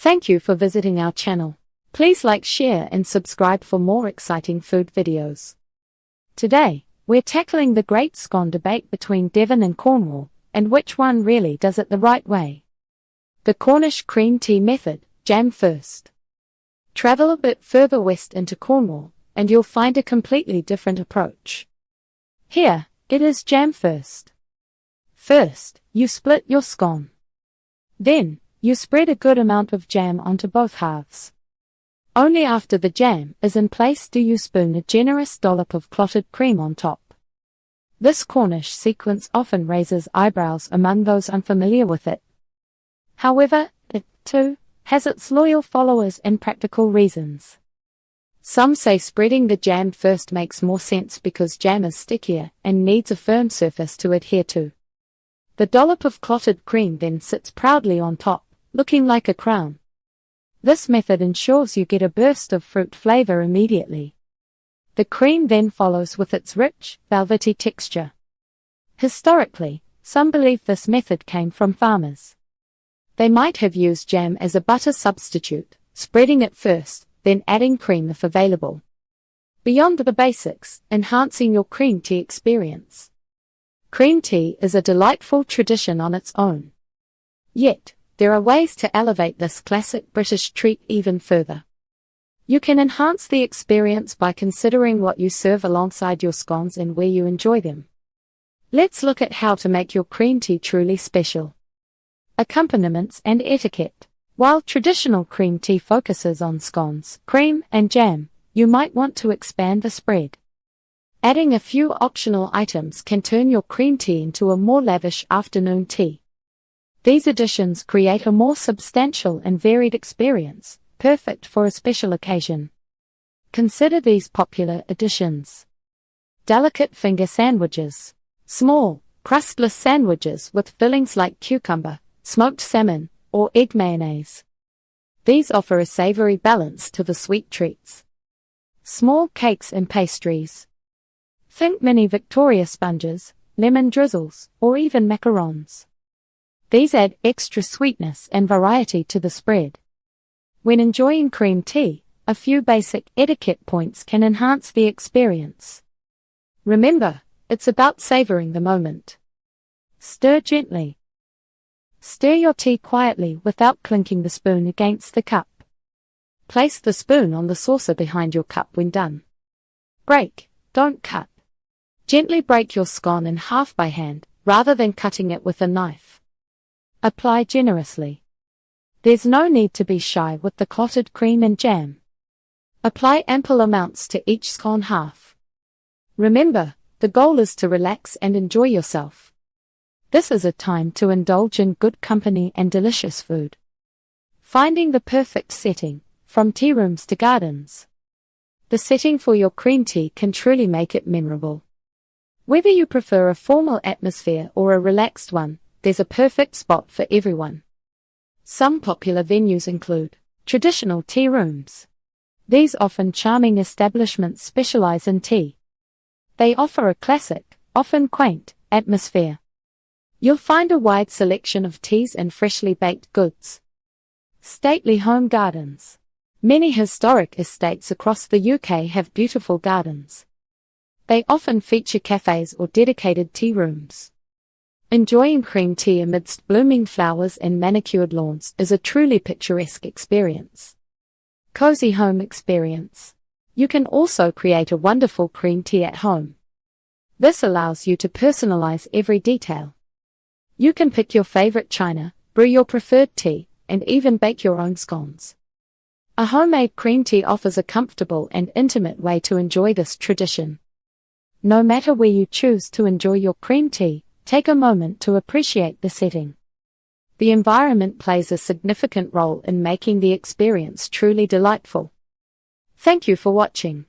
Thank you for visiting our channel. Please like, share and subscribe for more exciting food videos. Today, we're tackling the great scone debate between Devon and Cornwall, and which one really does it the right way. The Cornish cream tea method, jam first. Travel a bit further west into Cornwall, and you'll find a completely different approach. Here, it is jam first. First, you split your scone. Then, you spread a good amount of jam onto both halves. Only after the jam is in place do you spoon a generous dollop of clotted cream on top. This Cornish sequence often raises eyebrows among those unfamiliar with it. However, it, too, has its loyal followers and practical reasons. Some say spreading the jam first makes more sense because jam is stickier and needs a firm surface to adhere to. The dollop of clotted cream then sits proudly on top, looking like a crown. This method ensures you get a burst of fruit flavor immediately. The cream then follows with its rich, velvety texture. Historically, some believe this method came from farmers. They might have used jam as a butter substitute, spreading it first, then adding cream if available. Beyond the basics, enhancing your cream tea experience. Cream tea is a delightful tradition on its own. Yet, there are ways to elevate this classic British treat even further. You can enhance the experience by considering what you serve alongside your scones and where you enjoy them. Let's look at how to make your cream tea truly special. Accompaniments and etiquette. While traditional cream tea focuses on scones, cream, and jam, you might want to expand the spread. Adding a few optional items can turn your cream tea into a more lavish afternoon tea. These additions create a more substantial and varied experience, perfect for a special occasion. Consider these popular additions. Delicate finger sandwiches. Small, crustless sandwiches with fillings like cucumber, smoked salmon, or egg mayonnaise. These offer a savory balance to the sweet treats. Small cakes and pastries. Think mini Victoria sponges, lemon drizzles, or even macarons. These add extra sweetness and variety to the spread. When enjoying cream tea, a few basic etiquette points can enhance the experience. Remember, it's about savoring the moment. Stir gently. Stir your tea quietly without clinking the spoon against the cup. Place the spoon on the saucer behind your cup when done. Break, don't cut. Gently break your scone in half by hand, rather than cutting it with a knife. Apply generously. There's no need to be shy with the clotted cream and jam. Apply ample amounts to each scone half. Remember, the goal is to relax and enjoy yourself. This is a time to indulge in good company and delicious food. Finding the perfect setting, from tea rooms to gardens. The setting for your cream tea can truly make it memorable. Whether you prefer a formal atmosphere or a relaxed one, there's a perfect spot for everyone. Some popular venues include traditional tea rooms. These often charming establishments specialize in tea. They offer a classic, often quaint, atmosphere. You'll find a wide selection of teas and freshly baked goods. Stately home gardens. Many historic estates across the UK have beautiful gardens. They often feature cafes or dedicated tea rooms. Enjoying cream tea amidst blooming flowers and manicured lawns is a truly picturesque experience. Cozy home experience. You can also create a wonderful cream tea at home. This allows you to personalize every detail. You can pick your favorite china, brew your preferred tea, and even bake your own scones. A homemade cream tea offers a comfortable and intimate way to enjoy this tradition. No matter where you choose to enjoy your cream tea, take a moment to appreciate the setting. The environment plays a significant role in making the experience truly delightful. Thank you for watching.